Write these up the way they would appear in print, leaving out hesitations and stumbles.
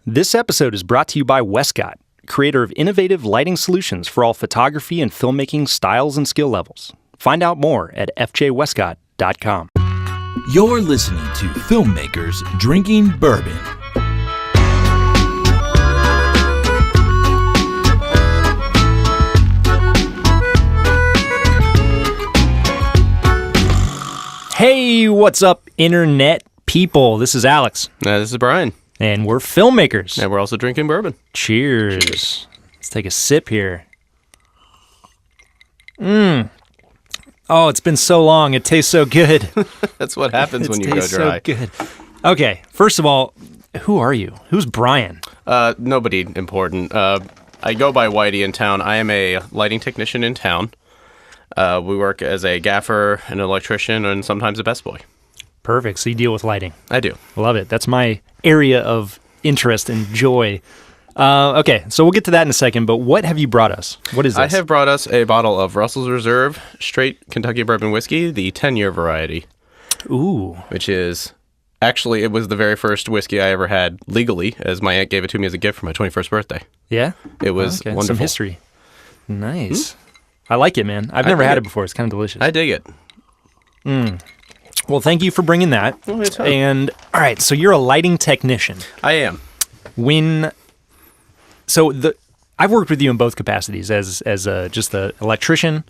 This episode is brought to you by Westcott, creator of innovative lighting solutions for all photography and filmmaking styles and skill levels. Find out more at fjwestcott.com. You're listening to Filmmakers Drinking Bourbon. Hey, what's up, internet people? This is Alex. This is Brian. And we're Filmmakers. And we're also drinking bourbon. Cheers. Let's take a sip here. Oh, it's been so long. It tastes so good. That's what happens when you go dry. So good. Okay, first of all, who are you? Who's Brian? Nobody important. I go by Whitey in town. I am a lighting technician in town. We work as a gaffer, an electrician, and sometimes a best boy. Perfect. So you deal with lighting. I do. Love it. That's my area of interest and joy. Okay, so we'll get to that in a second, but what have you brought us? What is this? I have brought us a bottle of Russell's Reserve Straight Kentucky Bourbon Whiskey, the 10-year variety. Ooh. Which is, actually, it was the very first whiskey I ever had legally, as my aunt gave it to me as a gift for my 21st birthday. Yeah? It was wonderful. Some history. Nice. I like it, man. I've never had it before. It's kind of delicious. I dig it. Well, thank you for bringing that. Oh, it's fine. And, all right, so you're a lighting technician. I am. I've worked with you in both capacities as just an electrician,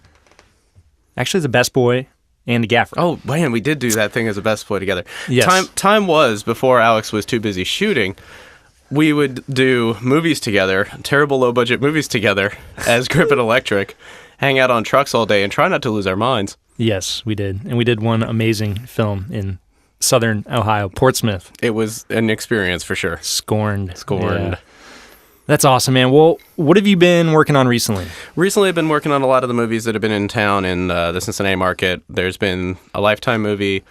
actually as a best boy, and a gaffer. Oh, man, we did do that thing as a best boy together. Yes. Time was, before Alex was too busy shooting, we would do movies together, terrible low-budget movies together, as Grip and Electric, hang out on trucks all day and try not to lose our minds. Yes, we did. And we did one amazing film in southern Ohio, Portsmouth. It was an experience for sure. Scorned. Yeah. That's awesome, man. Well, what have you been working on recently? Recently, I've been working on a lot of the movies that have been in town in the Cincinnati market. There's been a Lifetime movie,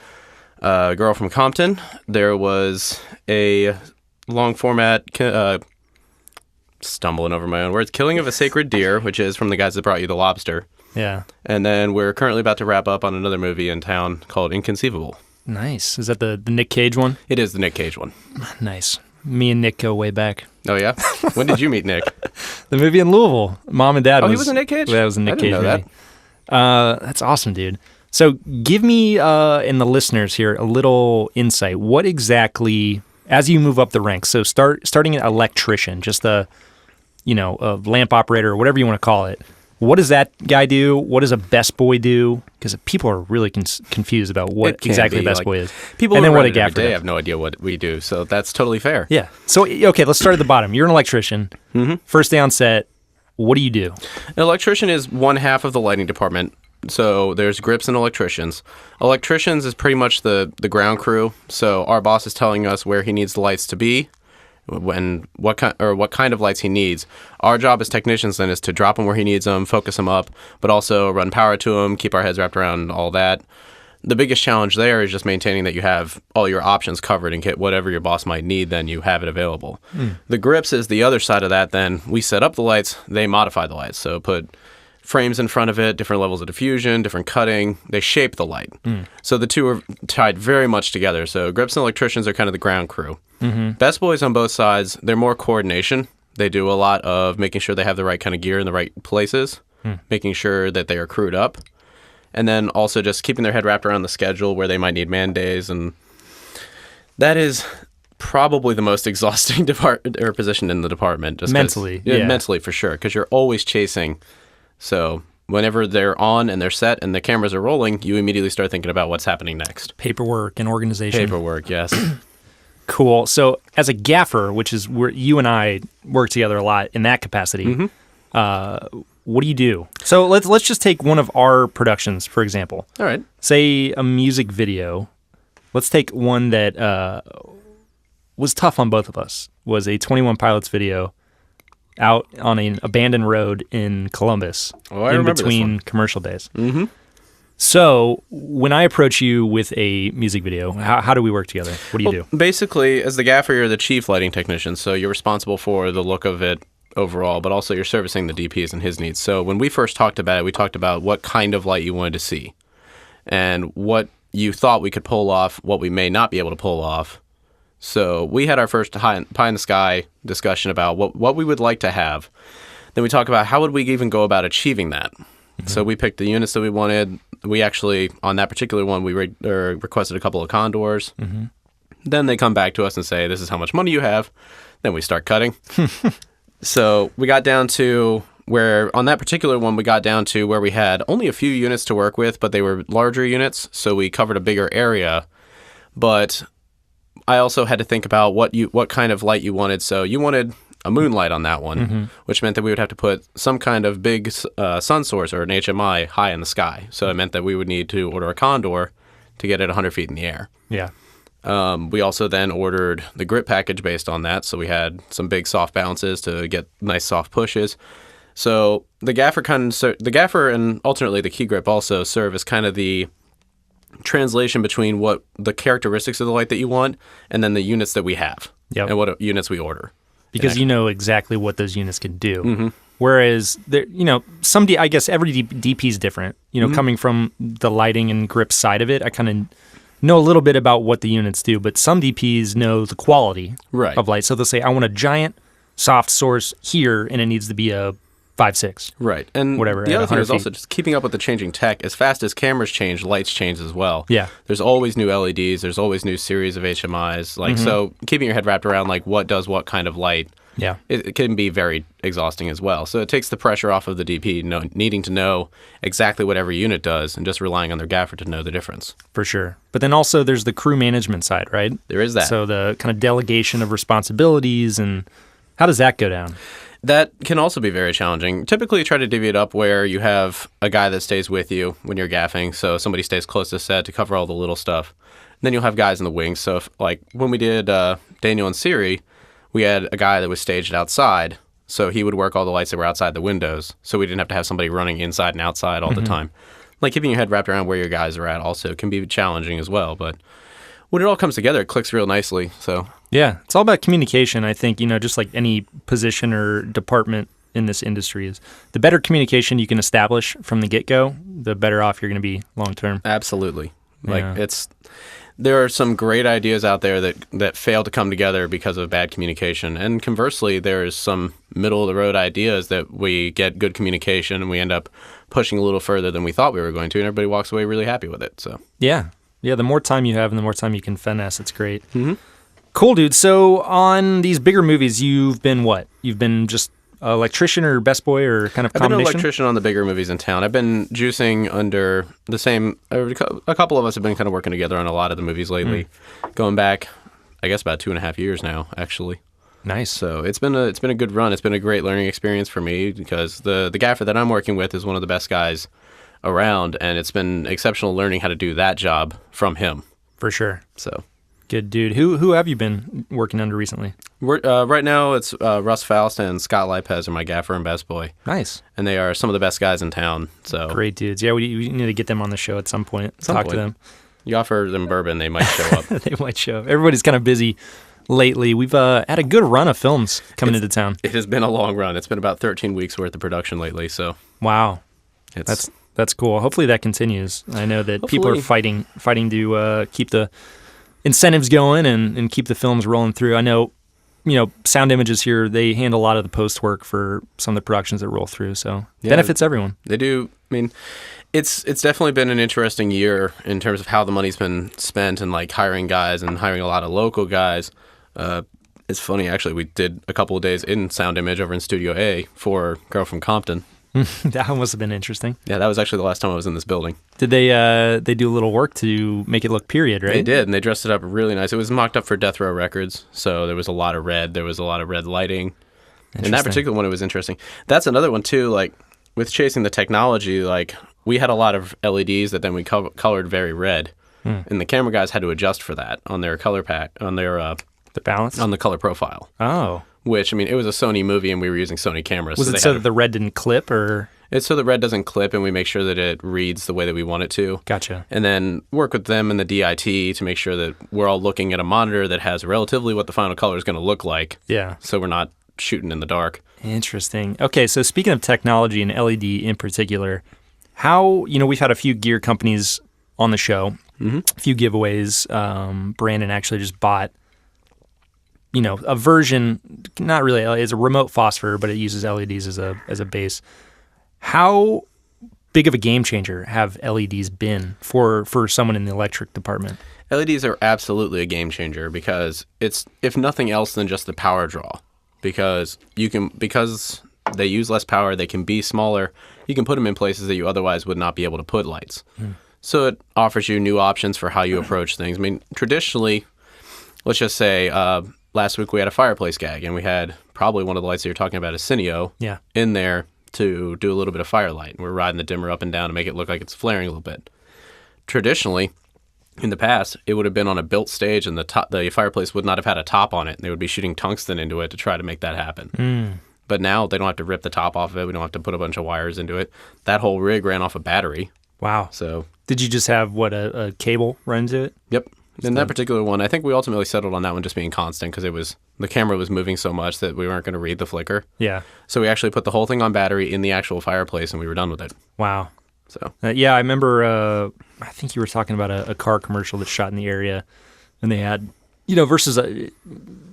Girl from Compton. There was a long format, stumbling over my own words, Killing of a Sacred Deer, which is from the guys that brought you The Lobster. Yeah. And then we're currently about to wrap up on another movie in town called Inconceivable. Nice. Is that the Nick Cage one? It is the Nick Cage one. Nice. Me and Nick go way back. Oh, yeah? When did you meet Nick? The movie in Louisville. Mom and Dad he was a Nick Cage? That was a Nick Cage know movie. That's awesome, dude. So give me and the listeners here a little insight. What exactly, as you move up the ranks, so starting an electrician, just a lamp operator, or whatever you want to call it. What does that guy do? What does a best boy do? Because people are really confused about what exactly a best boy is. People and then what a a gaffer day does. have no idea what we do, so that's totally fair. Yeah. So, okay, let's start at the bottom. You're an electrician. Mm-hmm. First day on set, what do you do? An electrician is one half of the lighting department. So there's grips and electricians. Electricians is pretty much the ground crew. So our boss is telling us where he needs the lights to be, what kind of lights he needs. Our job as technicians then is to drop them where he needs them, focus them up, but also run power to them, keep our heads wrapped around all that. The biggest challenge there is just maintaining that you have all your options covered and get whatever your boss might need, then you have it available. The grips is the other side of that. Then we set up the lights, they modify the lights. So put frames in front of it, different levels of diffusion, different cutting. They shape the light. So the two are tied very much together. So grips and electricians are kind of the ground crew. Mm-hmm. Best boys on both sides, they're more coordination. They do a lot of making sure they have the right kind of gear in the right places, making sure that they are crewed up, and then also just keeping their head wrapped around the schedule where they might need man days. And that is probably the most exhausting position in the department. Just mentally. Yeah, mentally for sure, because you're always chasing. So whenever they're on and they're set and the cameras are rolling, you immediately start thinking about what's happening next. Paperwork and organization. Paperwork, yes. Cool. So as a gaffer, which is where you and I work together a lot in that capacity, what do you do? So let's just take one of our productions, for example. All right. Say a music video. Let's take one that was tough on both of us, was a 21 Pilots video out on an abandoned road in Columbus in between commercial days. Mm-hmm. So when I approach you with a music video, how do we work together? What do you do? Basically, as the gaffer, you're the chief lighting technician, so you're responsible for the look of it overall, but also you're servicing the DPs and his needs. So when we first talked about it, we talked about what kind of light you wanted to see and what you thought we could pull off, what we may not be able to pull off, So we had our first pie in the sky discussion about what we would like to have. Then we talk about how would we even go about achieving that. So we picked the units that we wanted. We actually, on that particular one, we requested a couple of condors. Then they come back to us and say, this is how much money you have. Then we start cutting. So we got down to where, on that particular one, we got down to where we had only a few units to work with, but they were larger units, so we covered a bigger area. But I also had to think about what kind of light you wanted. So you wanted a moonlight on that one, which meant that we would have to put some kind of big sun source or an HMI high in the sky. So it meant that we would need to order a condor to get it 100 feet in the air. Yeah. We also then ordered the grip package based on that. So we had some big soft bounces to get nice soft pushes. So the gaffer and alternately the key grip also serve as kind of the translation between what the characteristics of the light that you want and then the units that we have and what units we order. Because you know exactly what those units can do. Whereas, I guess every DP is different. Coming from the lighting and grip side of it, I kind of know a little bit about what the units do. But some DPs know the quality of light. So they'll say, I want a giant soft source here, and it needs to be a 5.6. Right. And whatever. The other thing is also just keeping up with the changing tech. As fast as cameras change, lights change as well. Yeah. There's always new LEDs. There's always new series of HMIs. So keeping your head wrapped around what does what kind of light, it can be very exhausting as well. So it takes the pressure off of the DP needing to know exactly what every unit does and just relying on their gaffer to know the difference. For sure. But then also there's the crew management side, right? There is that. So the kind of delegation of responsibilities, and how does that go down? That can also be very challenging. Typically, you try to divvy it up where you have a guy that stays with you when you're gaffing, so somebody stays close to set to cover all the little stuff. And then you'll have guys in the wings. So, when we did Daniel and Siri, we had a guy that was staged outside, so he would work all the lights that were outside the windows, so we didn't have to have somebody running inside and outside all the time. Keeping your head wrapped around where your guys are at also can be challenging as well, but when it all comes together, it clicks real nicely. So yeah, it's all about communication. I think, just like any position or department in this industry, is the better communication you can establish from the get-go, the better off you're going to be long-term. Absolutely. There are some great ideas out there that fail to come together because of bad communication. And conversely, there's some middle-of-the-road ideas that we get good communication and we end up pushing a little further than we thought we were going to, and everybody walks away really happy with it. So yeah, the more time you have and the more time you can finesse, it's great. Cool, dude. So on these bigger movies, you've been what? You've been just electrician or best boy or kind of combination? I've been an electrician on the bigger movies in town. I've been juicing under the same. A couple of us have been kind of working together on a lot of the movies lately, going back, I guess, about 2.5 years now, actually. Nice. So it's been a good run. It's been a great learning experience for me because the gaffer that I'm working with is one of the best guys around, and it's been exceptional learning how to do that job from him. For sure. So good dude. Who have you been working under recently? Right now, it's Russ Faust and Scott Lipez are my gaffer and best boy. Nice. And they are some of the best guys in town. So great dudes. Yeah, we need to get them on the show at some point. Talk to them. You offer them bourbon, they might show up. They might show up. Everybody's kind of busy lately. We've had a good run of films coming into town. It has been a long run. It's been about 13 weeks worth of production lately. So wow, that's cool. Hopefully that continues. I know that people are fighting to keep the incentives going and keep the films rolling through. I know, Sound Images here, they handle a lot of the post work for some of the productions that roll through. So benefits everyone. They do. I mean, it's definitely been an interesting year in terms of how the money's been spent and hiring guys and hiring a lot of local guys. It's funny, actually, we did a couple of days in Sound Image over in Studio A for Girl from Compton. That must have been interesting. Yeah, that was actually the last time I was in this building. Did they do a little work to make it look period, right? They did, and they dressed it up really nice. It was mocked up for Death Row Records, so there was a lot of red. There was a lot of red lighting. And that particular one, it was interesting. That's another one, too, with chasing the technology, we had a lot of LEDs that then we colored very red, and the camera guys had to adjust for that on their color pack, on their the balance? On the color profile. Oh. Which, it was a Sony movie and we were using Sony cameras. Was it so that the red didn't clip, or? It's so the red doesn't clip and we make sure that it reads the way that we want it to. Gotcha. And then work with them and the DIT to make sure that we're all looking at a monitor that has relatively what the final color is going to look like. Yeah. So we're not shooting in the dark. Interesting. Okay, so speaking of technology and LED in particular, how, we've had a few gear companies on the show, a few giveaways. Brandon actually just bought a version, not really, it's a remote phosphor, but it uses LEDs as a base. How big of a game changer have LEDs been for someone in the electric department? LEDs are absolutely a game changer because it's, if nothing else than just the power draw. Because they use less power, they can be smaller. You can put them in places that you otherwise would not be able to put lights. So it offers you new options for how you approach things. I mean, traditionally, let's just say last week we had a fireplace gag, and we had probably one of the lights that you're talking about, a Cineo, in there to do a little bit of firelight. We're riding the dimmer up and down to make it look like it's flaring a little bit. Traditionally, in the past, it would have been on a built stage, and the fireplace would not have had a top on it. And they would be shooting tungsten into it to try to make that happen. But now they don't have to rip the top off of it. We don't have to put a bunch of wires into it. That whole rig ran off a battery. Wow. So did you just have a cable run to it? Yep. In that particular one, I think we ultimately settled on that one just being constant because the camera was moving so much that we weren't going to read the flicker. Yeah. So we actually put the whole thing on battery in the actual fireplace, and we were done with it. Wow. So yeah, I remember. I think you were talking about a car commercial that shot in the area, and they had, versus a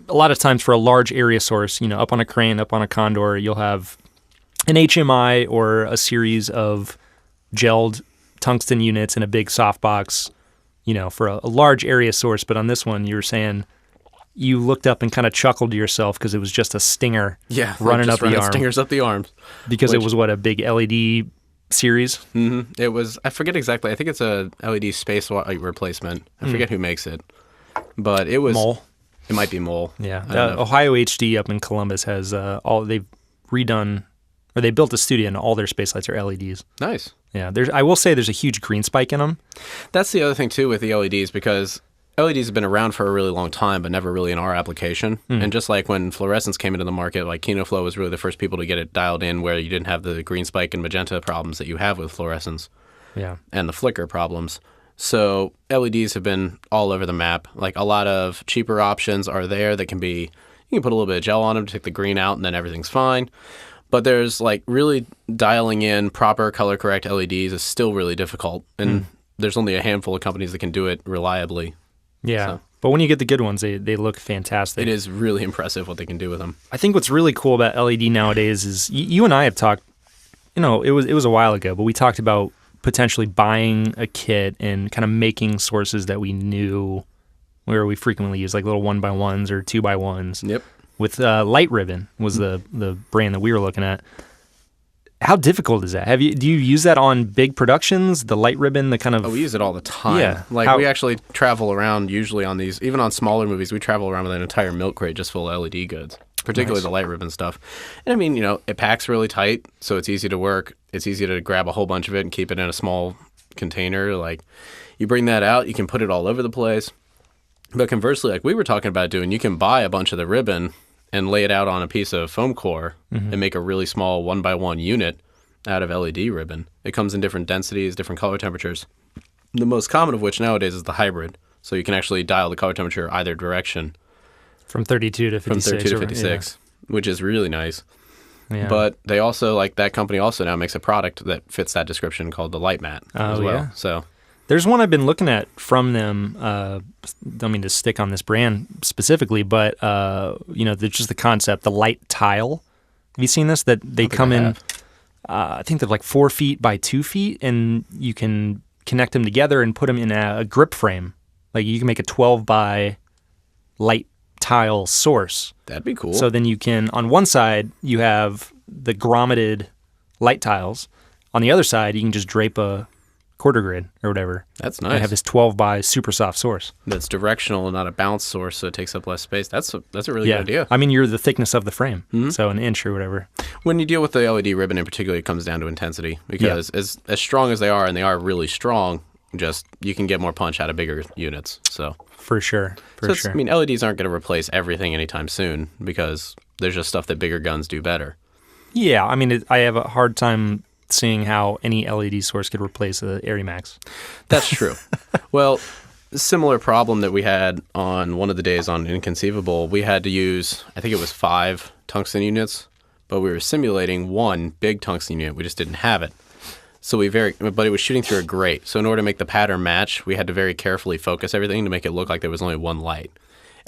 lot of times for a large area source, up on a crane, up on a Condor, you'll have an HMI or a series of gelled tungsten units in a big softbox, for a large area source. But on this one, you were saying you looked up and kind of chuckled to yourself because it was just a stinger running up the arm. Stingers up the arms. Because it was a big LED series? Mm-hmm. It was, I forget exactly. I think it's a LED space light replacement. I forget who makes it. But it was... Mole? It might be Mole. Yeah. Ohio HD up in Columbus has they've redone, or they built a studio and all their space lights are LEDs. Nice. Yeah. I will say there's a huge green spike in them. That's the other thing too with the LEDs, because LEDs have been around for a really long time, but never really in our application. And just like when fluorescence came into the market, like KinoFlow was really the first people to get it dialed in where you didn't have the green spike and magenta problems that you have with fluorescence. Yeah. And the flicker problems. So LEDs have been all over the map. Like a lot of cheaper options are there that can be, you can put a little bit of gel on them to take the green out and then everything's fine. But there's like really dialing in proper color correct LEDs is still really difficult. And there's only a handful of companies that can do it reliably. Yeah. So. But when you get the good ones, they look fantastic. It is really impressive what they can do with them. I think what's really cool about LED nowadays is you and I have talked, it was a while ago, but we talked about potentially buying a kit and kind of making sources that we knew where we frequently use, like little 1x1s or 2x1s. Yep. With Light Ribbon was the brand that we were looking at. How difficult is that? Do you use that on big productions? The Light Ribbon, the kind of... Oh, we use it all the time. Yeah. We actually travel around usually on these, even on smaller movies, we travel around with an entire milk crate just full of LED goods, particularly the Light Ribbon stuff. And I mean, it packs really tight, so it's easy to work. It's easy to grab a whole bunch of it and keep it in a small container. Like, you bring that out, you can put it all over the place. But conversely, like we were talking about doing, you can buy a bunch of the ribbon and lay it out on a piece of foam core and make a really small 1x1 unit out of LED ribbon. It comes in different densities, different color temperatures. The most common of which nowadays is the hybrid. So you can actually dial the color temperature either direction. From 32 to 56. From 32 to 56, which is really nice. Yeah. But they also, like that company also now makes a product that fits that description called the Light Mat as well. Yeah. So there's one I've been looking at from them. Don't mean to stick on this brand specifically, but there's just the concept, the light tile. Have you seen this? That they come in, I think they're like 4 feet by 2 feet, and you can connect them together and put them in a grip frame. Like you can make a 12 by light tile source. That'd be cool. So then you can, on one side, you have the grommeted light tiles. On the other side, you can just drape a quarter grid or whatever. That's nice. I have this 12 by super soft source. That's directional and not a bounce source, so it takes up less space. That's a really good idea. I mean, you're the thickness of the frame, so an inch or whatever. When you deal with the LED ribbon in particular, it comes down to intensity because as strong as they are, and they are really strong, just you can get more punch out of bigger units. So for sure. I mean, LEDs aren't going to replace everything anytime soon because there's just stuff that bigger guns do better. Yeah, I mean, I have a hard time seeing how any LED source could replace the Arri Max. That's true. Well, similar problem that we had on one of the days on Inconceivable, we had to use, I think it was 5 tungsten units, but we were simulating 1 big tungsten unit. We just didn't have it. So but it was shooting through a grate. So in order to make the pattern match, we had to very carefully focus everything to make it look like there was only 1 light.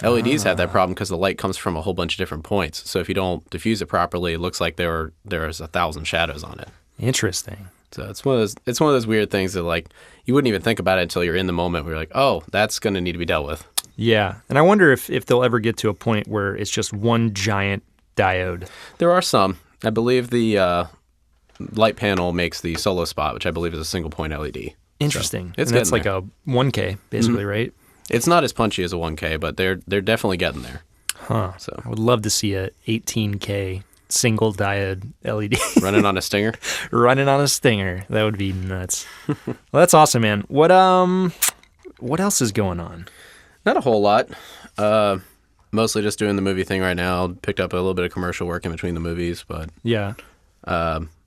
LEDs have that problem because the light comes from a whole bunch of different points. So if you don't diffuse it properly, it looks like there's 1,000 shadows on it. Interesting. So it's one of those weird things that like you wouldn't even think about it until you're in the moment where you're like, oh, that's going to need to be dealt with. Yeah. And I wonder if they'll ever get to a point where it's just one giant diode. There are some. I believe the light panel makes the solo spot, which I believe is a single point LED. Interesting. So it's that's like there. a 1K, basically, right? It's not as punchy as a 1K, but they're definitely getting there. Huh. So I would love to see a 18K single diode LED running on a Stinger. running on a Stinger. That would be nuts. Well, that's awesome, man. What else is going on? Not a whole lot. Mostly just doing the movie thing right now. Picked up a little bit of commercial work in between the movies, but Yeah.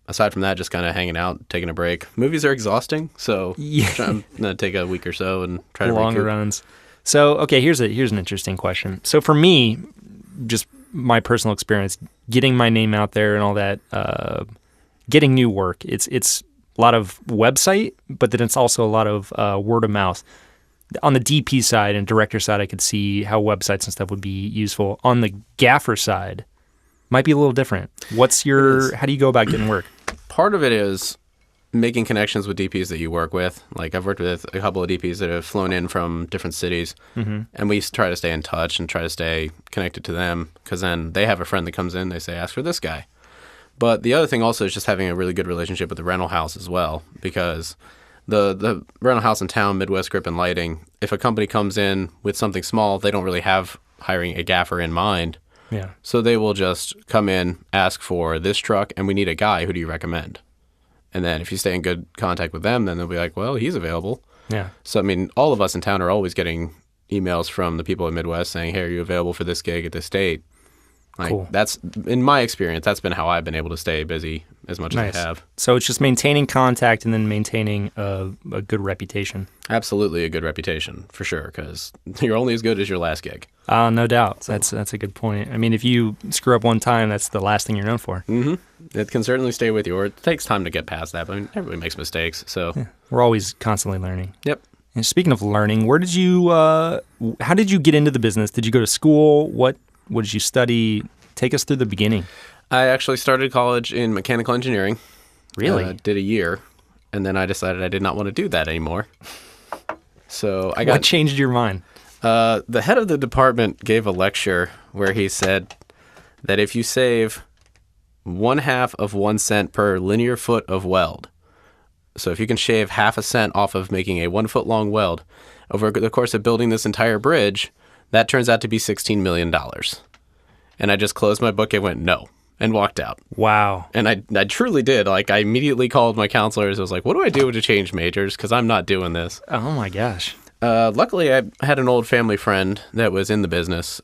aside from that, just kind of hanging out, taking a break. Movies are exhausting, so Yeah. I'm gonna take a week or so and try to Longer recoup. runs. So, okay, here's an interesting question. So for me, just my personal experience, getting my name out there and all that, getting new work, it's a lot of website, but then it's also a lot of word of mouth. On the DP side and director side, I could see how websites and stuff would be useful. On the gaffer side, might be a little different. How do you go about getting work? Part of it is making connections with DPs that you work with. Like I've worked with a couple of DPs that have flown in from different cities, and we try to stay in touch and try to stay connected to them because then they have a friend that comes in, they say, ask for this guy. But the other thing also is just having a really good relationship with the rental house as well, because the rental house in town, Midwest Grip and Lighting, if a company comes in with something small, they don't really have hiring a gaffer in mind. Yeah. So they will just come in, ask for this truck, and we need a guy. Who do you recommend? And then if you stay in good contact with them, then they'll be like, well, he's available. Yeah. So, I mean, all of us in town are always getting emails from the people in Midwest saying, hey, are you available for this gig at this date? Like, Cool. That's, in my experience, that's been how I've been able to stay busy as much Nice. as I have. So it's just maintaining contact and then maintaining a good reputation. Absolutely a good reputation, for sure, because you're only as good as your last gig. No doubt. That's a good point. I mean, if you screw up one time, that's the last thing you're known for. It can certainly stay with you, or it takes time to get past that, but I mean, everybody makes mistakes, so. Yeah. We're always constantly learning. Yep. And speaking of learning, how did you get into the business? Did you go to school? What did you study? Take us through the beginning. I actually started college in mechanical engineering. Really? Did a year, and then I decided I did not want to do that anymore. So What changed your mind? The head of the department gave a lecture where he said that if you save 1/2 of 1 cent per linear foot of weld, so if you can shave 1/2 cent off of making a 1 foot long weld over the course of building this entire bridge, that turns out to be $16 million. And I just closed my book and went, no, and walked out. Wow. And I truly did. Like, I immediately called my counselors. I was like, what do I do to change majors? Because I'm not doing this. Oh my gosh. Luckily, I had an old family friend that was in the business,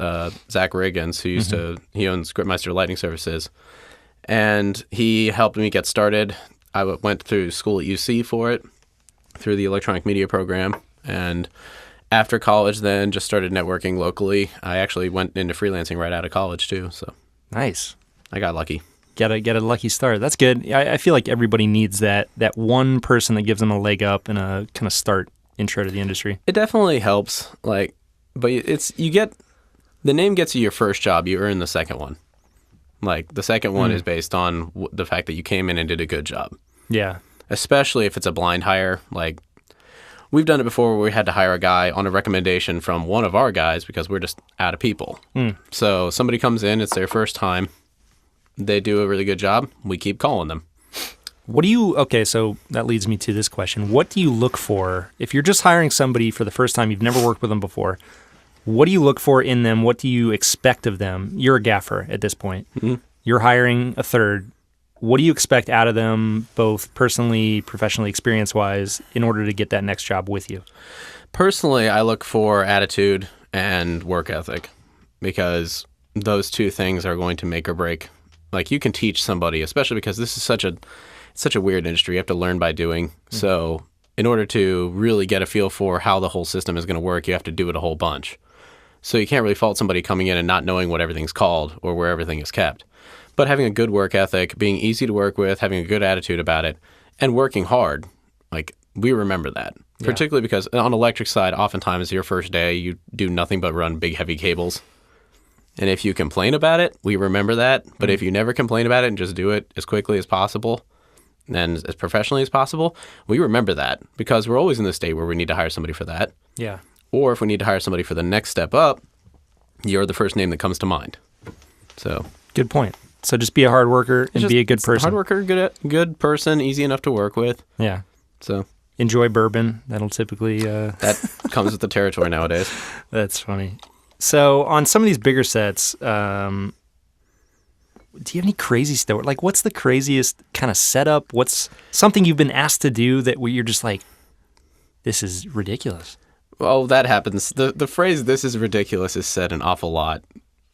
Zach Riggins, who he owns Gripmeister Lighting Services. And he helped me get started. I went through school at UC for it, through the electronic media program. And after college, then just started networking locally. I actually went into freelancing right out of college, too. So Nice. I got lucky. Get a lucky start. That's good. I feel like everybody needs that one person that gives them a leg up and a kind of start intro to the industry. It definitely helps. Like, but the name gets you your first job. You earn the second one. Like, the second one is based on the fact that you came in and did a good job. Yeah. Especially if it's a blind hire. Like, we've done it before where we had to hire a guy on a recommendation from one of our guys because we're just out of people. So somebody comes in, it's their first time. They do a really good job. We keep calling them. Okay, so that leads me to this question. What do you look for if you're just hiring somebody for the first time, you've never worked with them before? What do you look for in them? What do you expect of them? You're a gaffer at this point. You're hiring a third. What do you expect out of them, both personally, professionally, experience-wise, in order to get that next job with you? Personally, I look for attitude and work ethic because those two things are going to make or break. Like, you can teach somebody, especially because this is such a weird industry. You have to learn by doing. So in order to really get a feel for how the whole system is going to work, you have to do it a whole bunch. So you can't really fault somebody coming in and not knowing what everything's called or where everything is kept. But having a good work ethic, being easy to work with, having a good attitude about it, and working hard, like, we remember that. particularly because on electric side, oftentimes your first day, you do nothing but run big, heavy cables. And if you complain about it, we remember that. But if you never complain about it and just do it as quickly as possible and as professionally as possible, we remember that because we're always in the state where we need to hire somebody for that. Yeah. Or if we need to hire somebody for the next step up, you're the first name that comes to mind. So Good point. So just be a hard worker and be a good person. Hard worker, good person, easy enough to work with. Yeah. So Enjoy bourbon. That'll typically... that comes with the territory nowadays. That's funny. So on some of these bigger sets, do you have any crazy stuff? Like, what's the craziest kind of setup? What's something you've been asked to do that where you're just like, this is ridiculous? Well, that happens. The phrase "this is ridiculous" is said an awful lot.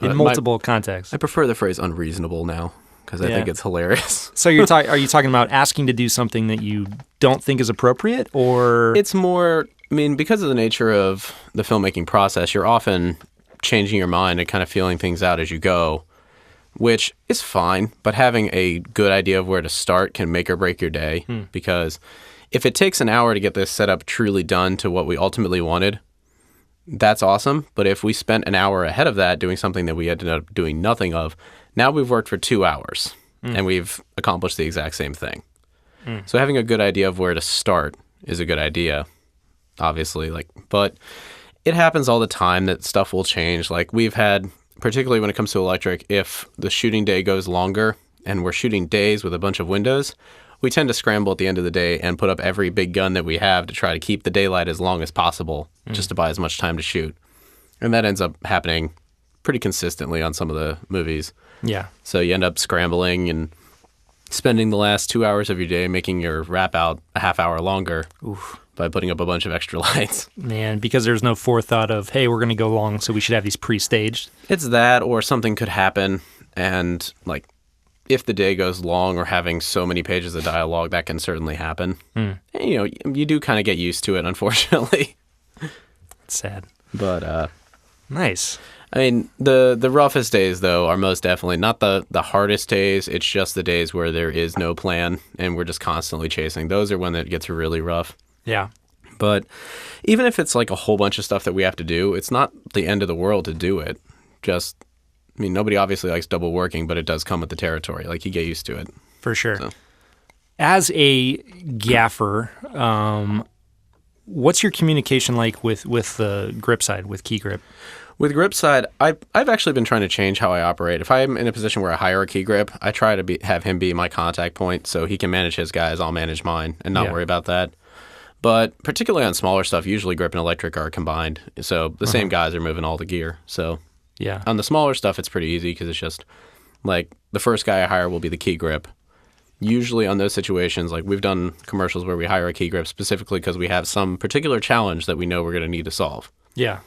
In multiple contexts. I prefer the phrase "unreasonable" now because I think it's hilarious. So are you talking about asking to do something that you don't think is appropriate, or It's more, I mean, because of the nature of the filmmaking process, you're often changing your mind and kind of feeling things out as you go, which is fine, but having a good idea of where to start can make or break your day because if it takes an hour to get this setup truly done to what we ultimately wanted, that's awesome. But if we spent an hour ahead of that doing something that we ended up doing nothing of, now we've worked for 2 hours and we've accomplished the exact same thing. So having a good idea of where to start is a good idea, obviously. But it happens all the time that stuff will change. Like we've had, particularly when it comes to electric, if the shooting day goes longer and we're shooting days with a bunch of windows, we tend to scramble at the end of the day and put up every big gun that we have to try to keep the daylight as long as possible, just to buy as much time to shoot. And that ends up happening pretty consistently on some of the movies. Yeah. So you end up scrambling and spending the last 2 hours of your day making your wrap out a half hour longer by putting up a bunch of extra lights. Man, because there's no forethought of, hey, we're going to go long, so we should have these pre-staged. It's that, or something could happen, and like if the day goes long or having so many pages of dialogue, that can certainly happen. And, you know, you do kind of get used to it, unfortunately. It's sad. But nice. I mean, the roughest days, though, are most definitely not the hardest days. It's just the days where there is no plan and we're just constantly chasing. Those are when it gets really rough. Yeah. But even if it's like a whole bunch of stuff that we have to do, it's not the end of the world to do it. Just, I mean, nobody obviously likes double working, but it does come with the territory. Like, you get used to it. For sure. So. As a gaffer, what's your communication like with the grip side, with key grip? With grip side, I've actually been trying to change how I operate. If I'm in a position where I hire a key grip, I try to have him be my contact point so he can manage his guys, I'll manage mine, and not worry about that. But particularly on smaller stuff, usually grip and electric are combined. So the same guys are moving all the gear. So yeah, on the smaller stuff, it's pretty easy because it's just like the first guy I hire will be the key grip. Usually on those situations, like we've done commercials where we hire a key grip specifically because we have some particular challenge that we know we're going to need to solve. Yeah.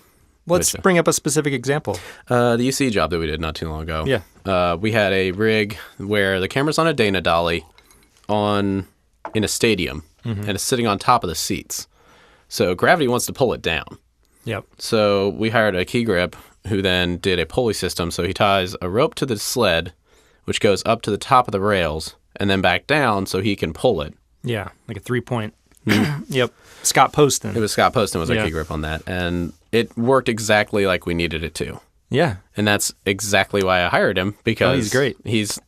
Let's bring up a specific example. The UC job that we did not too long ago. Yeah. We had a rig where the camera's on a Dana dolly in a stadium, and it's sitting on top of the seats. So gravity wants to pull it down. Yep. So we hired a key grip who then did a pulley system. So he ties a rope to the sled, which goes up to the top of the rails, and then back down so he can pull it. Yeah, like a 3-point. Yep. Scott Poston. It was Scott Poston was our key grip on that. And it worked exactly like we needed it to. Yeah. And that's exactly why I hired him, because he's great. He's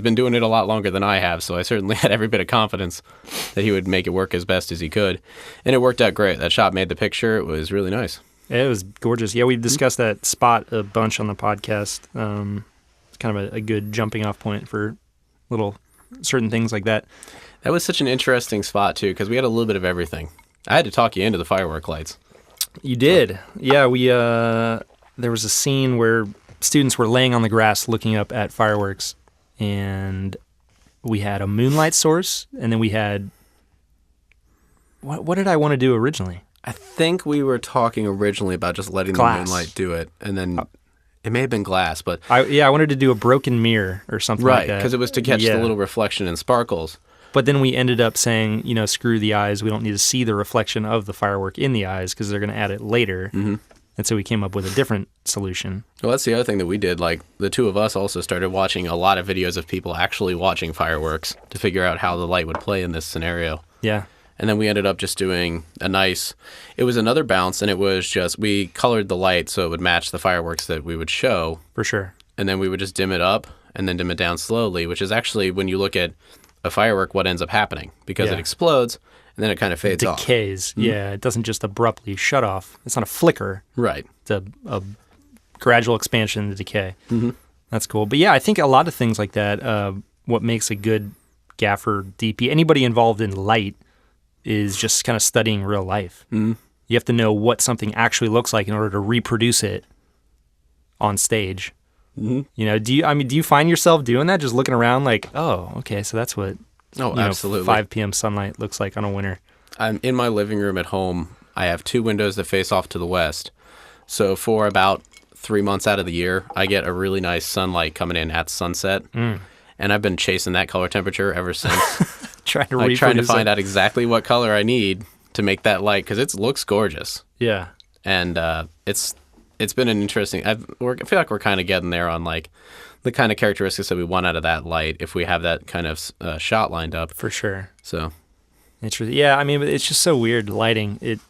been doing it a lot longer than I have, so I certainly had every bit of confidence that he would make it work as best as he could. And it worked out great. That shot made the picture. It was really nice. It was gorgeous. Yeah, we've discussed that spot a bunch on the podcast. It's kind of a good jumping off point for little certain things like that. That was such an interesting spot, too, because we had a little bit of everything. I had to talk you into the firework lights. You did. Yeah, we there was a scene where students were laying on the grass looking up at fireworks, and we had a moonlight source, and then we had... What did I want to do originally? I think we were talking originally about just letting the moonlight do it, and then it may have been glass, but... I wanted to do a broken mirror or something like that. Right, because it was to catch the little reflection and sparkles. But then we ended up saying, screw the eyes. We don't need to see the reflection of the firework in the eyes because they're going to add it later. Mm-hmm. And so we came up with a different solution. Well, that's the other thing that we did. Like, the two of us also started watching a lot of videos of people actually watching fireworks to figure out how the light would play in this scenario. Yeah. And then we ended up just doing it was another bounce, and it was just, we colored the light so it would match the fireworks that we would show. For sure. And then we would just dim it up and then dim it down slowly, which is actually, when you look at a firework, what ends up happening, because it explodes and then it kind of fades off. Decays. Yeah, it doesn't just abruptly shut off. It's not a flicker. Right. It's a gradual expansion to decay. That's cool. But yeah, I think a lot of things like that, what makes a good gaffer DP, anybody involved in light, is just kind of studying real life. You have to know what something actually looks like in order to reproduce it on stage. You know, do you find yourself doing that, just looking around like, oh, okay, so that's what absolutely 5 p.m. sunlight looks like on a winter. I'm in my living room at home. I have 2 windows that face off to the west. So for about 3 months out of the year, I get a really nice sunlight coming in at sunset. And I've been chasing that color temperature ever since. trying to find out exactly what color I need to make that light, because it looks gorgeous. Yeah. And it's been an interesting, I feel like we're kind of getting there on like the kind of characteristics that we want out of that light if we have that kind of shot lined up. For sure. So. Yeah, I mean, it's just so weird, lighting. It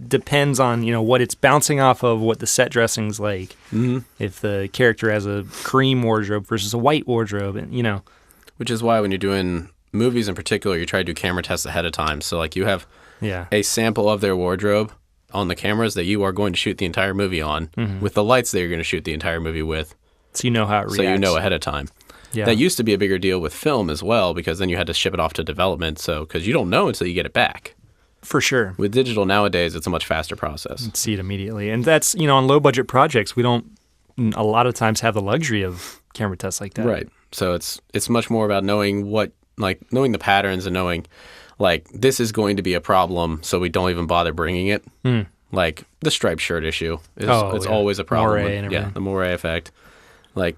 depends on, what it's bouncing off of, what the set dressing's like. If the character has a cream wardrobe versus a white wardrobe, and Which is why when you're doing movies in particular, you try to do camera tests ahead of time. So like you have a sample of their wardrobe on the cameras that you are going to shoot the entire movie on with the lights that you're going to shoot the entire movie with. So you know how it reacts. So you know ahead of time. Yeah. That used to be a bigger deal with film as well, because then you had to ship it off to development. So because you don't know until you get it back. For sure. With digital nowadays, it's a much faster process. You see it immediately. And that's, on low budget projects, we don't a lot of times have the luxury of camera tests like that. Right. So it's much more about knowing knowing the patterns and knowing this is going to be a problem, so we don't even bother bringing it. Like the striped shirt issue it's always a problem. The moire effect.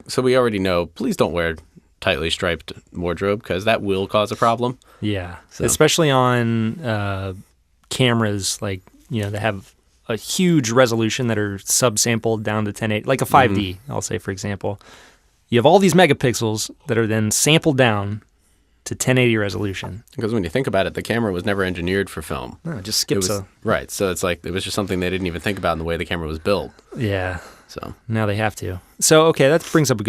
So we already know, please don't wear tightly striped wardrobe, because that will cause a problem. Yeah. So. Especially on cameras that have a huge resolution that are subsampled down to 1080, like a 5D, I'll say, for example. You have all these megapixels that are then sampled down to 1080 resolution. Because when you think about it, the camera was never engineered for film. No, it just skips Right. So it's it was just something they didn't even think about in the way the camera was built. Yeah. So now they have to. So, okay, that brings up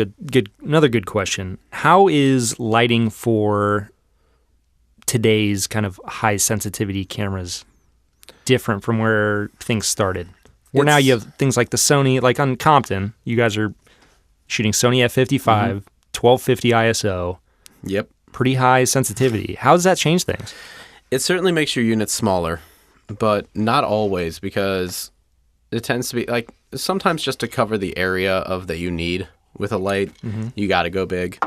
another good question. How is lighting for today's kind of high sensitivity cameras different from where things started? Where now you have things like the Sony, like on Compton, you guys are shooting Sony f55, 1250 ISO. Yep. Pretty high sensitivity. How does that change things? It certainly makes your units smaller, but not always, because it tends to be sometimes just to cover the area of that you need with a light, you got to go big.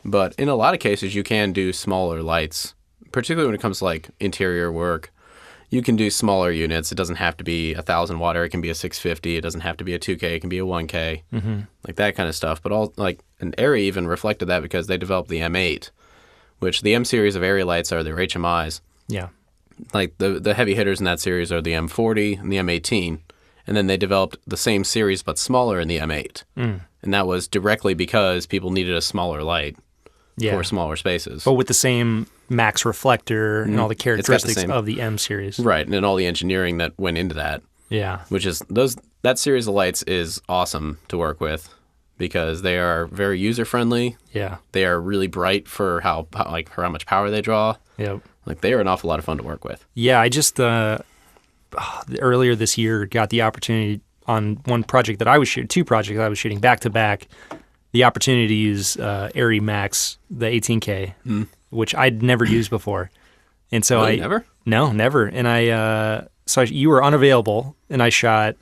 But in a lot of cases, you can do smaller lights, particularly when it comes to interior work. You can do smaller units. It doesn't have to be 1,000 watt. It can be a 650. It doesn't have to be a 2K. It can be a 1K, that kind of stuff. But and Arri even reflected that, because they developed the M8, which the M series of Arri lights are their HMIs. Yeah. The heavy hitters in that series are the M40 and the M18. And then they developed the same series but smaller in the M8. And that was directly because people needed a smaller light for smaller spaces. But with the same max reflector and all the characteristics of the M series. Right, and all the engineering that went into that. Yeah. Which is, that series of lights is awesome to work with, because they are very user-friendly. Yeah. They are really bright for how much power they draw. Yep. They are an awful lot of fun to work with. Yeah, I just... earlier this year, got the opportunity on one project that I was shooting, 2 projects I was shooting back to back, the opportunity to use Arri Max, the 18K, which I'd never used before. And so never? No, never. And you were unavailable, and I shot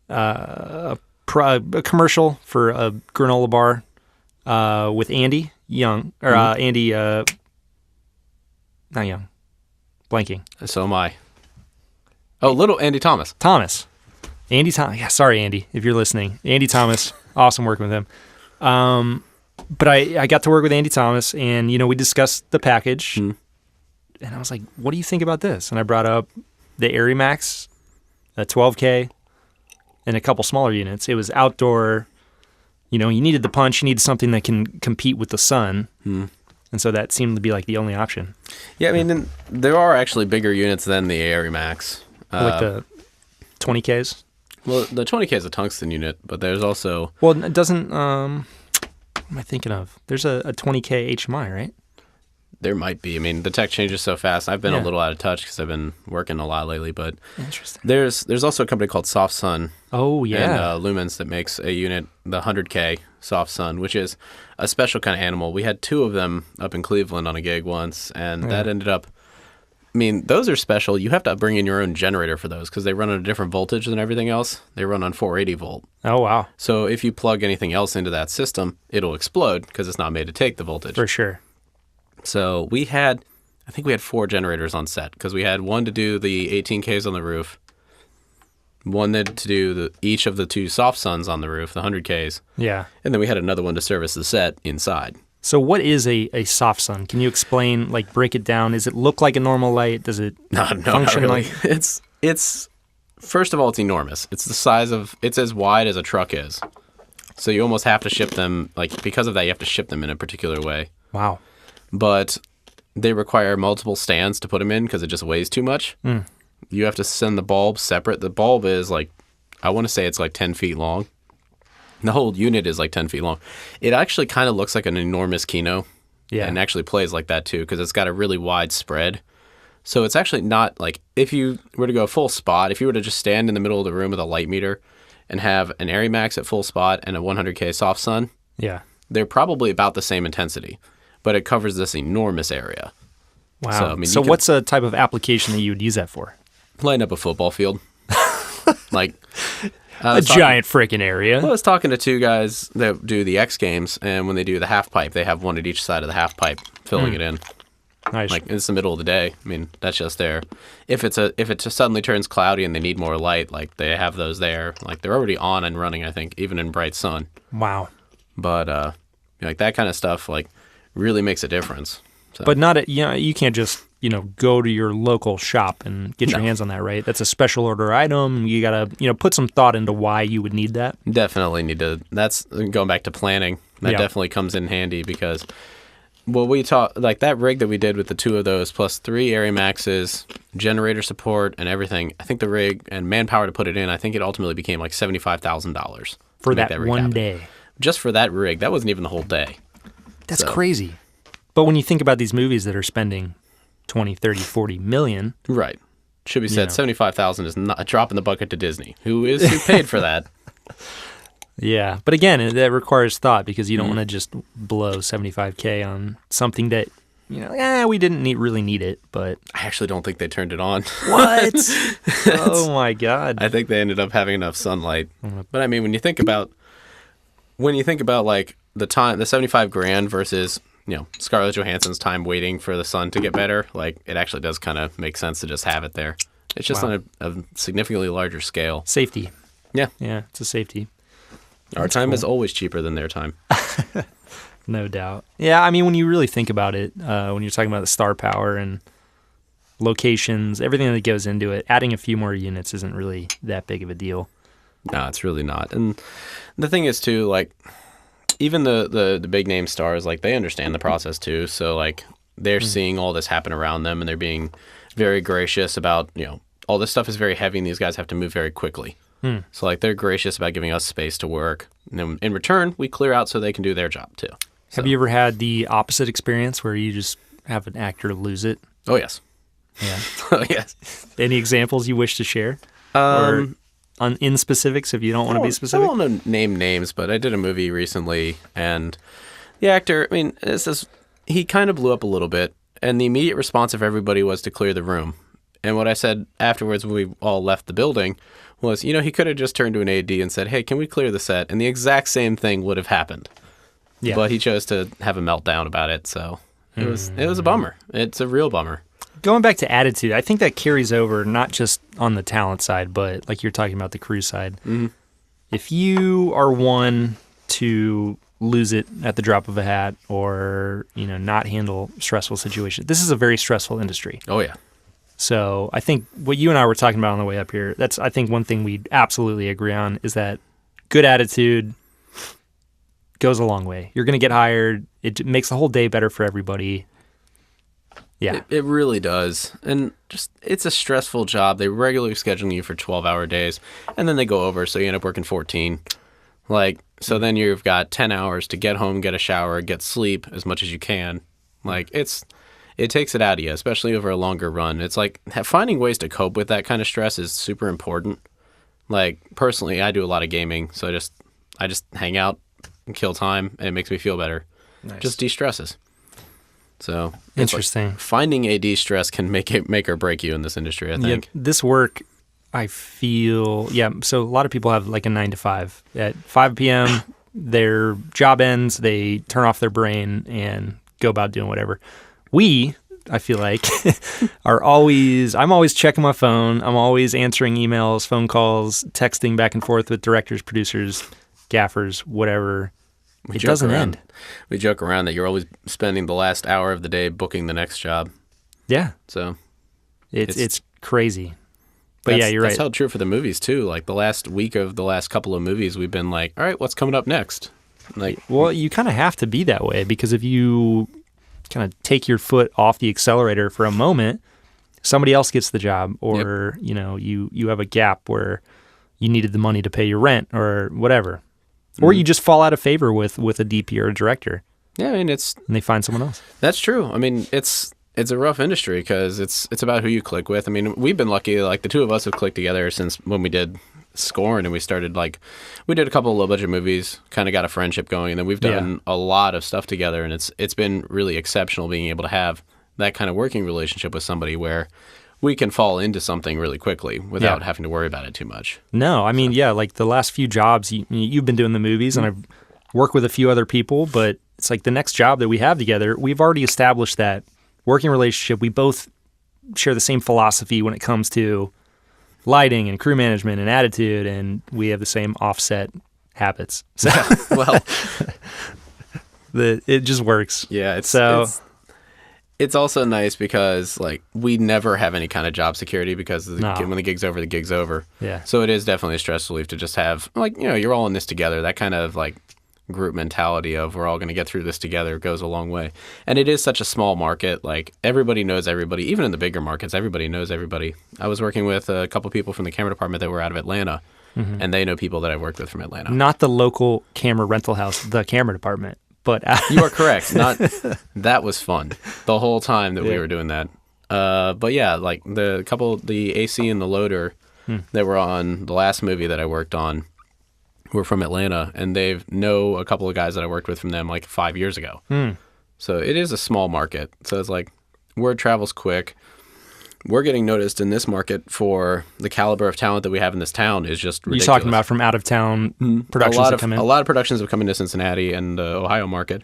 a commercial for a granola bar with Andy Young, or Andy, not Young, blanking. So am I. Oh, little Andy Thomas. Andy Thomas. Yeah, sorry, Andy, if you're listening. Andy Thomas, awesome working with him. But I got to work with Andy Thomas, and, we discussed the package, and I was like, what do you think about this? And I brought up the Arri Max, a 12K, and a couple smaller units. It was outdoor. You needed the punch. You needed something that can compete with the sun. And so that seemed to be like the only option. Yeah, I mean, and there are actually bigger units than the ARI Max. Like the 20Ks? Well, the 20K is a tungsten unit, but there's also... Well, it doesn't... what am I thinking of? There's a 20K HMI, right? There might be. I mean, the tech changes so fast. I've been Yeah. a little out of touch because I've been working a lot lately, but Interesting. there's also a company called Soft Sun Oh, yeah. and Lumens that makes a unit, the 100K Soft Sun, which is a special kind of animal. We had 2 of them up in Cleveland on a gig once, and that ended up... I mean, those are special. You have to bring in your own generator for those because they run at a different voltage than everything else. They run on 480 volt. Oh, wow. So if you plug anything else into that system, it'll explode because it's not made to take the voltage. For sure. So I think we had 4 generators on set because we had one to do the 18Ks on the roof, one to do each of the 2 soft suns on the roof, the 100Ks, Yeah. and then we had another one to service the set inside. So what is a soft sun? Can you explain, like, break it down? Does it look like a normal light? Does it Not function really. like... It's first of all, it's enormous. It's the size of, it's as wide as a truck is. So you almost have to ship them, like, because of that, you have to ship them in a particular way. Wow. But they require multiple stands to put them in because it just weighs too much. You have to send the bulb separate. The bulb is like, I want to say it's like 10 feet long. The whole unit is like 10 feet long. It actually kind of looks like an enormous Kino. Yeah. And actually plays like that too because it's got a really wide spread. So it's actually not like, if you were to go full spot, if you were to just stand in the middle of the room with a light meter and have an ARI Max at full spot and a 100K Soft Sun, Yeah. they're probably about the same intensity, but it covers this enormous area. Wow. So, I mean, So you can- what's a type of application that you would use that for? Line up a football field. Like A giant freaking area. I was talking to 2 guys that do the X Games, and when they do the half pipe, they have one at each side of the half pipe filling it in. Nice. Like it's the middle of the day. I mean, that's just there. If it just suddenly turns cloudy and they need more light, like they have those there. Like they're already on and running, I think, even in bright sun. Wow. But like that kind of stuff, like really makes a difference. So. But not you can't just, go to your local shop and get your hands on that, right? That's a special order item. You got to, put some thought into why you would need that. Definitely need to. That's going back to planning. That Yeah. definitely comes in handy because, well, we talked like that rig that we did with the 2 of those plus 3 ARI Maxes, generator support, and everything. I think the rig and manpower to put it in. I think it ultimately became like $75,000 For that rig one happen. day. Just for that rig. That wasn't even the whole day. That's So- crazy. But when you think about these movies that are spending 20, 30, 40 million, Right. Should be said. Yeah. 75,000 is not a drop in the bucket to Disney, who paid for that. yeah. But again, that requires thought because you don't want to just blow 75K on something that, we didn't really need it, but... I actually don't think they turned it on. What? Oh my God. I think they ended up having enough sunlight. But I mean, when you think about like the time, the 75 grand versus, Scarlett Johansson's time waiting for the sun to get better, like it actually does kind of make sense to just have it there. It's just Wow. on a significantly larger scale. Safety. Yeah. Yeah, it's a safety. Our time is always cheaper than their time. No doubt. Yeah, I mean, when you really think about it, when you're talking about the star power and locations, everything that goes into it, adding a few more units isn't really that big of a deal. No, it's really not. And the thing is too, like even the big name stars, like they understand the process too. So like they're seeing all this happen around them and they're being very gracious about, all this stuff is very heavy and these guys have to move very quickly. So like they're gracious about giving us space to work. And then in return, we clear out so they can do their job too. Have you ever had the opposite experience where you just have an actor lose it? Oh, yes. Yeah. Oh, yes. Any examples you wish to share? Or in specifics if you don't want to be specific? I won't name names, but I did a movie recently, and the actor, I mean, he kind of blew up a little bit, and the immediate response of everybody was to clear the room. And what I said afterwards when we all left the building was, he could have just turned to an AD and said, hey, can we clear the set? And the exact same thing would have happened. Yeah. But he chose to have a meltdown about it, so it was a bummer. It's a real bummer. Going back to attitude, I think that carries over not just on the talent side, but like you're talking about the crew side. Mm-hmm. If you are one to lose it at the drop of a hat or, not handle stressful situations, this is a very stressful industry. Oh, yeah. So I think what you and I were talking about on the way up here, that's, I think, one thing we absolutely agree on is that good attitude goes a long way. You're going to get hired. It makes the whole day better for everybody. Yeah. It really does. And just, it's a stressful job. They regularly schedule you for 12-hour days, and then they go over, so you end up working 14. Like, so then you've got 10 hours to get home, get a shower, get sleep as much as you can. Like, it takes it out of you, especially over a longer run. It's like finding ways to cope with that kind of stress is super important. Like, personally, I do a lot of gaming, so I just hang out and kill time, and it makes me feel better. Nice. Just de-stresses. So Interesting. Like finding a de-stress can make or break you in this industry, I think. Yeah, this work, I feel, so a lot of people have like a 9 to 5. At 5 p.m., their job ends, they turn off their brain and go about doing whatever. I feel like, I'm always checking my phone. I'm always answering emails, phone calls, texting back and forth with directors, producers, gaffers, whatever. It doesn't end. We joke around that you're always spending the last hour of the day booking the next job. Yeah. So it's crazy. But yeah, you're right. That's held true for the movies too. Like the last week of the last couple of movies, we've been like, all right, what's coming up next? Like, well, you kind of have to be that way, because if you kind of take your foot off the accelerator for a moment, somebody else gets the job, or you have a gap where you needed the money to pay your rent or whatever, or you just fall out of favor with a DP or a director. Yeah, I mean and they find someone else. That's true. I mean, it's a rough industry because it's about who you click with. I mean, we've been lucky. Like the two of us have clicked together since when we did Scorn, and we started we did a couple of low budget movies, kind of got a friendship going, and then we've done a lot of stuff together, and it's been really exceptional being able to have that kind of working relationship with somebody where we can fall into something really quickly without having to worry about it too much. No, I mean, like the last few jobs, you've been doing the movies, and I've worked with a few other people, but it's like the next job that we have together, we've already established that working relationship. We both share the same philosophy when it comes to lighting and crew management and attitude, and we have the same offset habits. So Well, it just works. yeah, it's also nice because like we never have any kind of job security because when the gig's over, the gig's over. Yeah. So it is definitely a stress relief to just have you're all in this together. That kind of like group mentality of we're all going to get through this together goes a long way. And it is such a small market. Like everybody knows everybody. Even in the bigger markets, everybody knows everybody. I was working with a couple people from the camera department that were out of Atlanta, and they know people that I've worked with from Atlanta. Not the local camera rental house, the camera department, but you are correct. That was fun the whole time that we were doing that. But yeah, like the AC and the loader that were on the last movie that I worked on were from Atlanta, and they know a couple of guys that I worked with from them like 5 years ago. So it is a small market. So it's like word travels quick. We're getting noticed in this market for the caliber of talent that we have in this town is just ridiculous. You're talking about from out of town productions that come in? A lot of productions have come into Cincinnati and the Ohio market,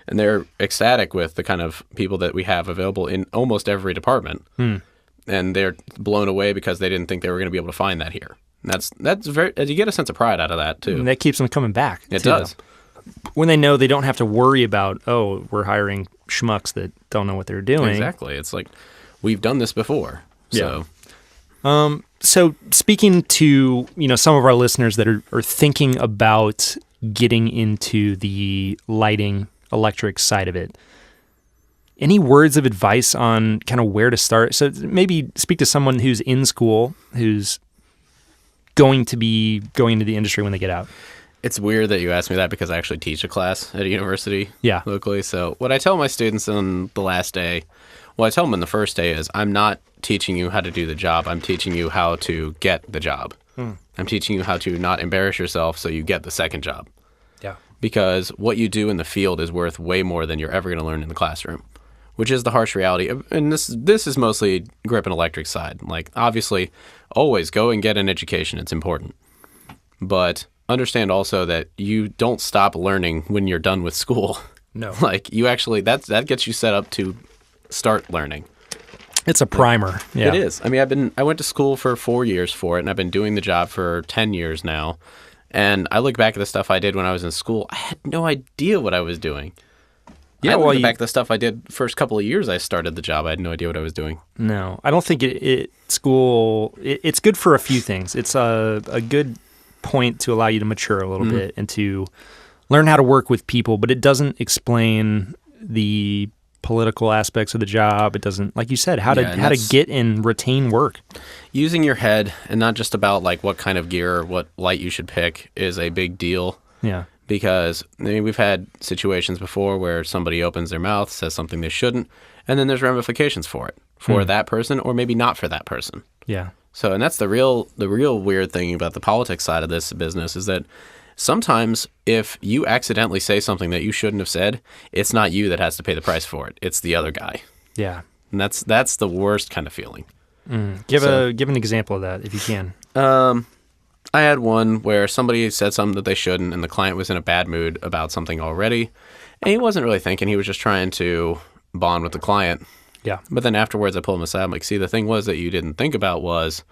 and they're ecstatic with the kind of people that we have available in almost every department. And they're blown away because they didn't think they were going to be able to find that here. That's very. You get a sense of pride out of that too. And that keeps them coming back. It does. When they know they don't have to worry about, we're hiring schmucks that don't know what they're doing. Exactly. It's like we've done this before. So. Yeah. So speaking to some of our listeners that are thinking about getting into the lighting, electric side of it, any words of advice on kind of where to start? So maybe speak to someone who's in school, who's going to be going into the industry when they get out. It's weird that you asked me that because I actually teach a class at a university locally. So what I tell my students on the last day, what I tell them on the first day is I'm not teaching you how to do the job. I'm teaching you how to get the job. I'm teaching you how to not embarrass yourself so you get the second job. Yeah. Because what you do in the field is worth way more than you're ever going to learn in the classroom, which is the harsh reality. And this is mostly grip and electric side. Like, obviously, always go and get an education. It's important. But understand also that you don't stop learning when you're done with school. No. Like, you actually, that gets you set up to start learning. It's a primer. Yeah. It is. I mean, I went to school for 4 years for it, and I've been doing the job for 10 years now. And I look back at the stuff I did when I was in school. I had no idea what I was doing. Yeah, I look back at the stuff I did first couple of years I started the job. I had no idea what I was doing. No, I don't think school, it's good for a few things. It's a good point to allow you to mature a little bit and to learn how to work with people, but it doesn't explain the political aspects of the job. It doesn't, like you said, how to get and retain work. Using your head and not just about like what kind of gear or what light you should pick is a big deal. Yeah. Because we've had situations before where somebody opens their mouth, says something they shouldn't, and then there's ramifications for it, for that person or maybe not for that person. Yeah. So, and that's the real weird thing about the politics side of this business is that sometimes if you accidentally say something that you shouldn't have said, it's not you that has to pay the price for it. It's the other guy. Yeah. And that's the worst kind of feeling. Give an example of that if you can. I had one where somebody said something that they shouldn't, and the client was in a bad mood about something already, and he wasn't really thinking. He was just trying to bond with the client. Yeah. But then afterwards, I pulled him aside. I'm like, see, the thing was that you didn't think about was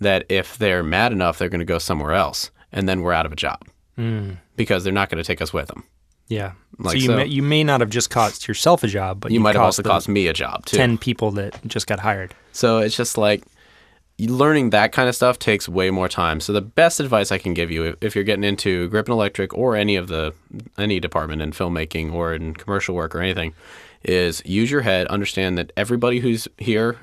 that if they're mad enough, they're going to go somewhere else, and then we're out of a job because they're not going to take us with them. Yeah. Like so you may not have just cost yourself a job, but you might have also cost me a job too. 10 people that just got hired. So it's just like learning that kind of stuff takes way more time. So the best advice I can give you if you're getting into grip and electric or any department in filmmaking or in commercial work or anything is use your head, understand that everybody who's here,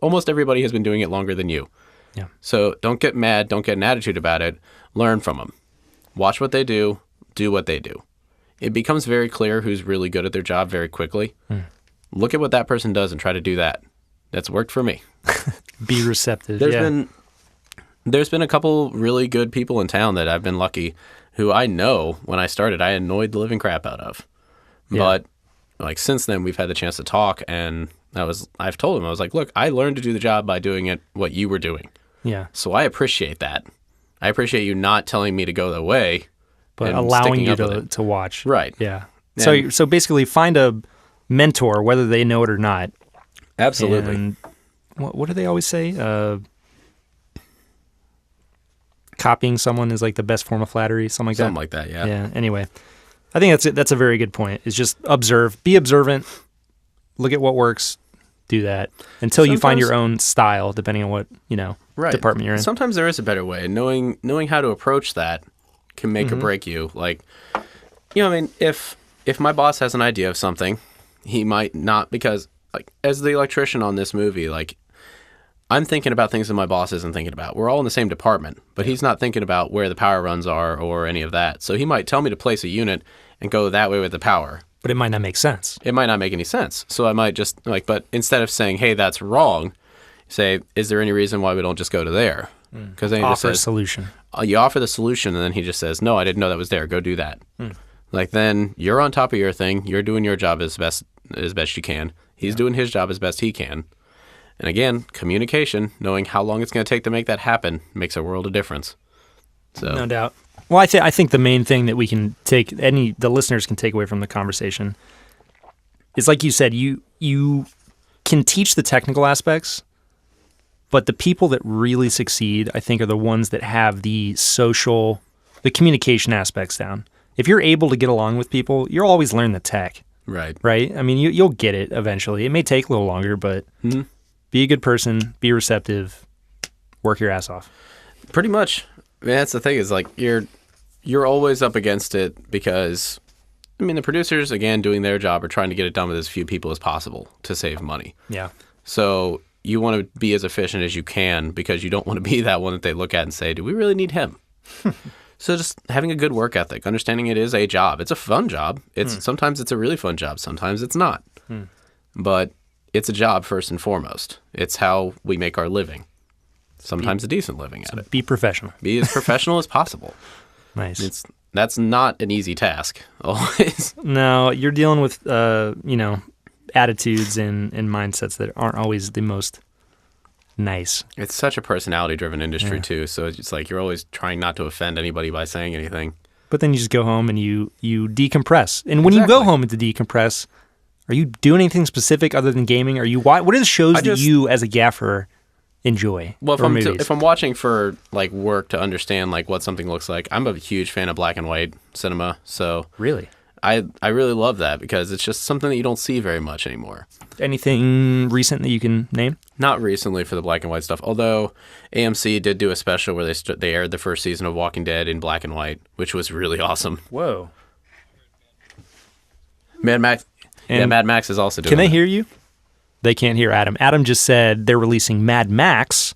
almost everybody has been doing it longer than you. Yeah. So don't get mad, don't get an attitude about it. Learn from them. Watch what they do what they do. It becomes very clear who's really good at their job very quickly. Look at what that person does and try to do that. That's worked for me. Be receptive. There's been a couple really good people in town that I've been lucky who I know when I started I annoyed the living crap out of. Yeah. But like since then we've had the chance to talk and I've told him, I was like, look, I learned to do the job by doing it what you were doing. Yeah. So I appreciate that. I appreciate you not telling me to go the way, but allowing you to watch. Right. Yeah. So basically find a mentor, whether they know it or not. Absolutely. And what do they always say? Copying someone is like the best form of flattery, something like that. Yeah. Yeah. Anyway, I think that's a very good point. It's just be observant, look at what works, do that until you find your own style, depending on what department you're in. Sometimes there is a better way. Knowing how to approach that can make or break you. Like, if my boss has an idea of something, he might not, because like as the electrician on this movie, like I'm thinking about things that my boss isn't thinking about. We're all in the same department, but he's not thinking about where the power runs are or any of that. So he might tell me to place a unit and go that way with the power. But it might not make sense. It might not make any sense. So I might just but instead of saying, hey, that's wrong, say, is there any reason why we don't just go to there? Because then he just says, a solution. You offer the solution, and then he just says, no, I didn't know that was there. Go do that. Like then you're on top of your thing. You're doing your job as best you can. He's doing his job as best he can. And again, communication, knowing how long it's going to take to make that happen, makes a world of difference. So no doubt. Well, I think the main thing that we can the listeners can take away from the conversation is, like you said, you can teach the technical aspects, but the people that really succeed, I think, are the ones that have the communication aspects down. If you're able to get along with people, you'll always learn the tech. Right. I mean, you'll get it eventually. It may take a little longer, but be a good person, be receptive, work your ass off. Pretty much. I mean, that's the thing is like you're always up against it because, I mean, the producers, again, doing their job are trying to get it done with as few people as possible to save money. Yeah. So you want to be as efficient as you can because you don't want to be that one that they look at and say, do we really need him? So just having a good work ethic, understanding it is a job. It's a fun job. Sometimes it's a really fun job. Sometimes it's not. But it's a job first and foremost. It's how we make our living. Sometimes a decent living at it. Be professional. Be as professional as possible. Nice. That's not an easy task, always. No, you're dealing with, attitudes and mindsets that aren't always the most nice. It's such a personality-driven industry, too, so it's like you're always trying not to offend anybody by saying anything. But then you just go home and you decompress. And when you go home to decompress, are you doing anything specific other than gaming? What are the shows that you, as a gaffer, enjoy? Well, if I'm watching for like work to understand like what something looks like, I'm a huge fan of black and white cinema. So really, I really love that because it's just something that you don't see very much anymore. Anything recent that you can name? Not recently for the black and white stuff, although AMC did do a special where they aired the first season of Walking Dead in black and white, which was really awesome. Whoa. Mad Max. And yeah, Mad Max is also doing Can they that. hear you? They can't hear Adam. Adam just said they're releasing Mad Max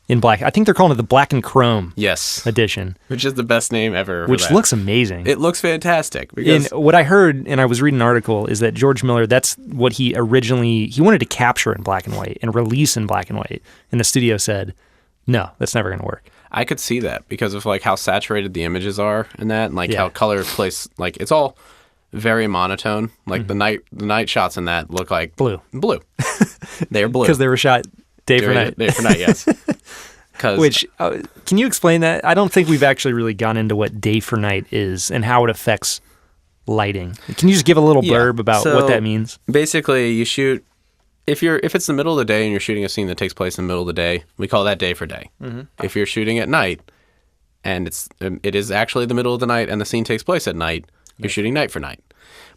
in black. I think they're calling it the Black and Chrome Yes. edition, Which is the best name ever. for which that. looks amazing. It looks fantastic. And Because what I heard, and I was reading an article, is that George Miller, that's what he wanted to capture in black and white and release in black and white. And the studio said, no, that's never going to work. I could see that because of like how saturated the images are and that, and like Yeah. how color plays. Like it's all very monotone. Like the night shots in that look like Blue. They're blue Because they were shot day for night. Day for night, yes. Which, can you explain that? I don't think we've actually really gone into what day for night is and how it affects lighting. Can you just give a little blurb about what that means? Basically, you shoot if it's the middle of the day and you're shooting a scene that takes place in the middle of the day, we call that day for day. Mm-hmm. If you're shooting at night and it is actually the middle of the night and the scene takes place at night, you're shooting night for night.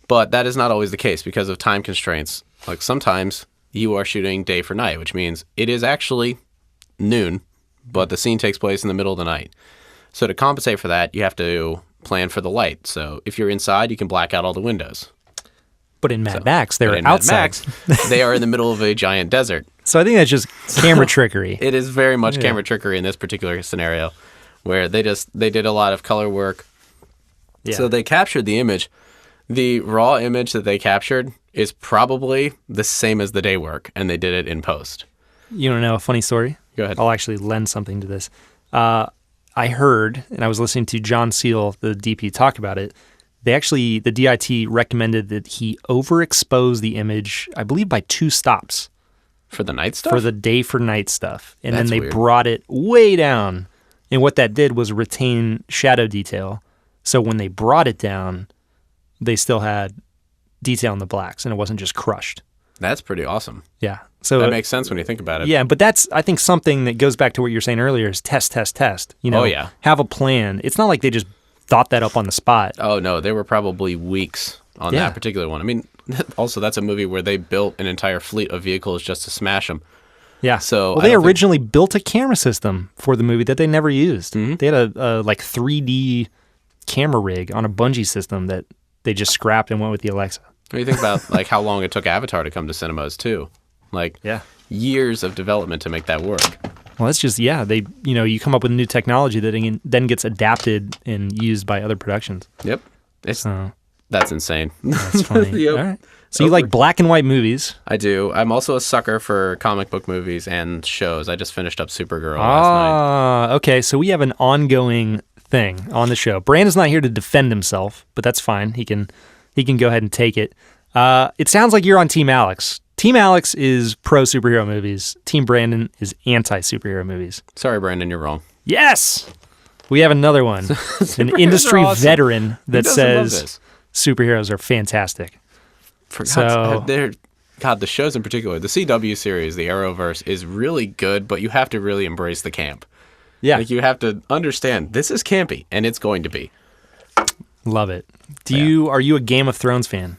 But that is not always the case because of time constraints. Like sometimes you are shooting day for night, which means it is actually noon, but the scene takes place in the middle of the night. So to compensate for that, you have to plan for the light. So if you're inside, you can black out all the windows. But in Mad Max, they're In outside. Mad Max, they are in the middle of a giant desert. So I think that's just camera trickery. It is very much camera trickery in this particular scenario, where they did a lot of color work. Yeah. So they captured the image. The raw image that they captured is probably the same as the day work, and they did it in post. You want to know a funny story? Go ahead. I'll actually lend something to this. I heard, and I was listening to John Seal, the DP, talk about it. The DIT recommended that he overexpose the image, I believe, by 2 stops. For the night stuff? For the day for night stuff. And That's then they weird. brought it way down. And what that did was retain shadow detail. So when they brought it down, they still had detail in the blacks, and it wasn't just crushed. That's pretty awesome. Yeah. So That makes sense when you think about it. yeah, but that's, I think, something that goes back to what you were saying earlier is test. You know, Oh, yeah. have a plan. It's not like they just thought that up on the spot. Oh, no, there were probably weeks on Yeah. that particular one. I mean, also, that's a movie where they built an entire fleet of vehicles just to smash them. Yeah. So well, I they don't think- originally built a camera system for the movie that they never used. Mm-hmm. They had a like 3D camera rig on a bungee system that they just scrapped and went with the Alexa. When you think about like how long it took Avatar to come to cinemas too, like Yeah. years of development to make that work. Well, that's just, they, you come up with new technology that then gets adapted and used by other productions. Yep, So that's insane. that's funny. Yep. All right. So you like black and white movies. I do. I'm also a sucker for comic book movies and shows. I just finised up Supergirl last night. Okay. So we have an ongoing thing on the show. Brandon's not here to defend himself, but that's fine. He can go ahead and take it. It sounds like you're on Team Alex. Team Alex is pro superhero movies. Team Brandon is anti superhero movies. Sorry, Brandon, you're wrong. Yes, we have another one, an industry are awesome. veteran that doesn't love says this? superheroes are fantastic. For So- God, the shows in particular, the CW series, the Arrowverse, is really good, but you have to really embrace the camp. Yeah, Like you have to understand this is campy, and it's going to be. love it. Are you a Game of Thrones fan?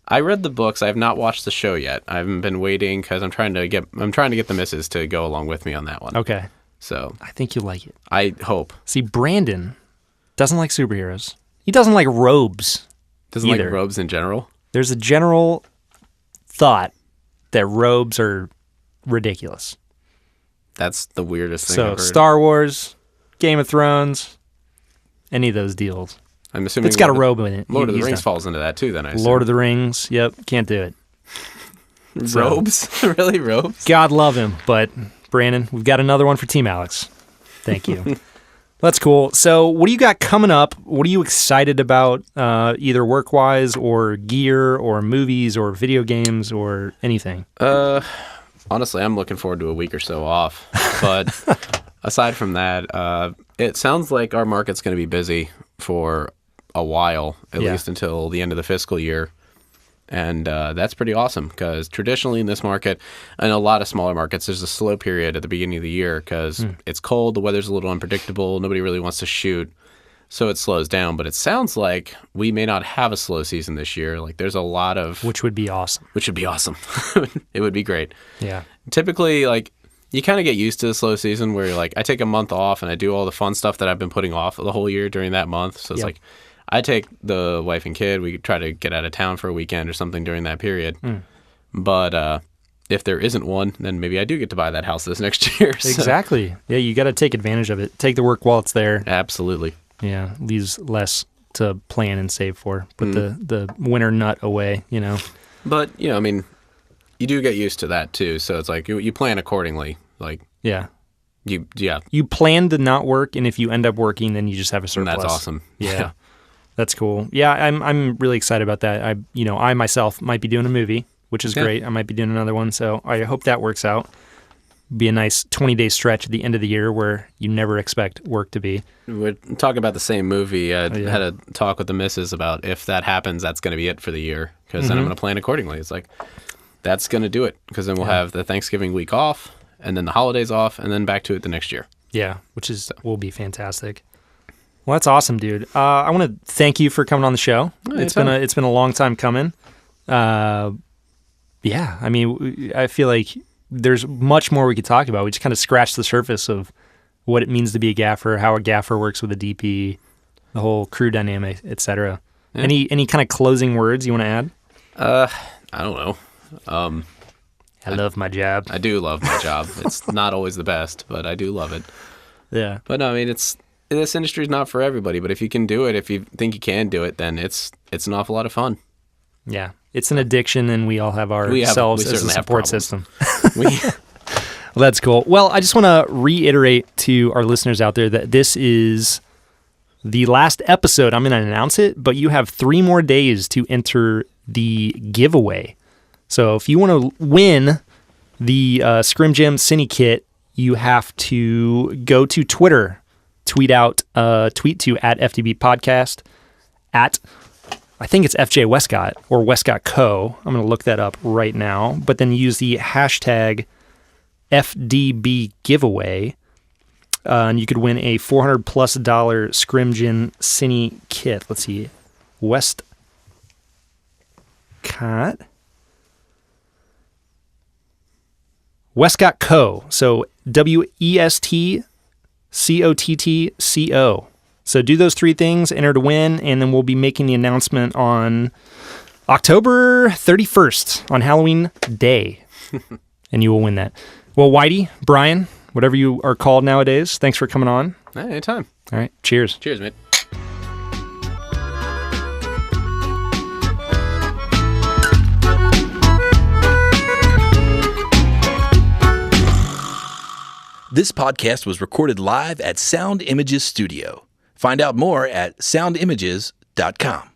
I read the books. I have not watched the show yet. I've been waiting because I'm trying to get the missus to go along with me on that one. Okay, So I think you'll like it. I hope. See, Brandon doesn't like superheroes. He doesn't like robes. Doesn't either. like robes in general. There's a general thought that robes are ridiculous. That's the weirdest thing I've So heard. Star Wars, Game of Thrones, any of those deals. I'm assuming It's got a Lord robe in it. Lord of the He's Rings done. falls into that too. Then I assume. Lord of the Rings. Yep, can't do it. robes, really robes. God love him, but Brandon, we've got another one for Team Alex. Thank you. That's cool. So what do you got coming up? What are you excited about, either work-wise or gear or movies or video games or anything? Honestly, I'm looking forward to a week or so off. But aside from that, it sounds like our market's going to be busy for a while, at Yeah. least until the end of the fiscal year. And that's pretty awesome because traditionally in this market and a lot of smaller markets, there's a slow period at the beginning of the year because it's cold, the weather's a little unpredictable, nobody really wants to shoot. So it slows down, but it sounds like we may not have a slow season this year. Like there's a lot of... Which would be awesome. Which would be awesome. It would be great. Yeah. Typically, like, you kind of get used to the slow season where you're like, I take a month off and I do all the fun stuff that I've been putting off the whole year during that month. So it's like, I take the wife and kid, we try to get out of town for a weekend or something during that period. But if there isn't one, then maybe I do get to buy that house this next year. So. Exactly. Yeah, you got to take advantage of it. Take the work while it's there. Absolutely. Yeah, leaves less to plan and save for. Put the winter nut away, you know. But, you know, I mean, you do get used to that too. So it's like you plan accordingly. Like, you plan to not work, and if you end up working, then you just have a surplus. And that's awesome. Yeah. That's cool. Yeah, I'm really excited about that. I myself might be doing a movie, which is great. I might be doing another one, so I hope that works out. Be a nice 20-day stretch at the end of the year where you never expect work to be. We're talking about the same movie. I had a talk with the missus about if that happens, that's going to be it for the year, because then I'm going to plan accordingly. It's like, that's going to do it, because then we'll have the Thanksgiving week off, and then the holidays off, and then back to it the next year. Yeah, which will be fantastic. Well, that's awesome, dude. I want to thank you for coming on the show. It's been a long time coming. Yeah, I mean, I feel like there's much more we could talk about. We just kind of scratched the surface of what it means to be a gaffer, how a gaffer works with a DP, the whole crew dynamic, etc. Yeah. Any kind of closing words you want to add? I don't know. I love my job. I do love my job. It's not always the best, but I do love it. Yeah. But no, I mean, this industry is not for everybody, but if you can do it, if you think you can do it, then it's an awful lot of fun. Yeah. It's an addiction, and we all have ourselves as a support system. Well, that's cool. Well, I just want to reiterate to our listeners out there that this is the last episode. I'm going to announce it, but you have 3 more days to enter the giveaway. So if you want to win the Scrim Jam Cine Kit, you have to go to Twitter, tweet to @FDB Podcast, I think it's FJ Westcott or Westcott Co. I'm going to look that up right now. But then use the hashtag FDB Giveaway, and you could win a $400+ Scrim Jam Cine Kit. Let's see, Westcott. Westcott Co. So WESTCOTTCO. So do those 3 things, enter to win, and then we'll be making the announcement on October 31st on Halloween Day, and you will win that. Well, Whitey, Brian, whatever you are called nowadays, thanks for coming on. Anytime. All right, cheers. Cheers, mate. This podcast was recorded live at Sound Images Studio. Find out more at soundimages.com.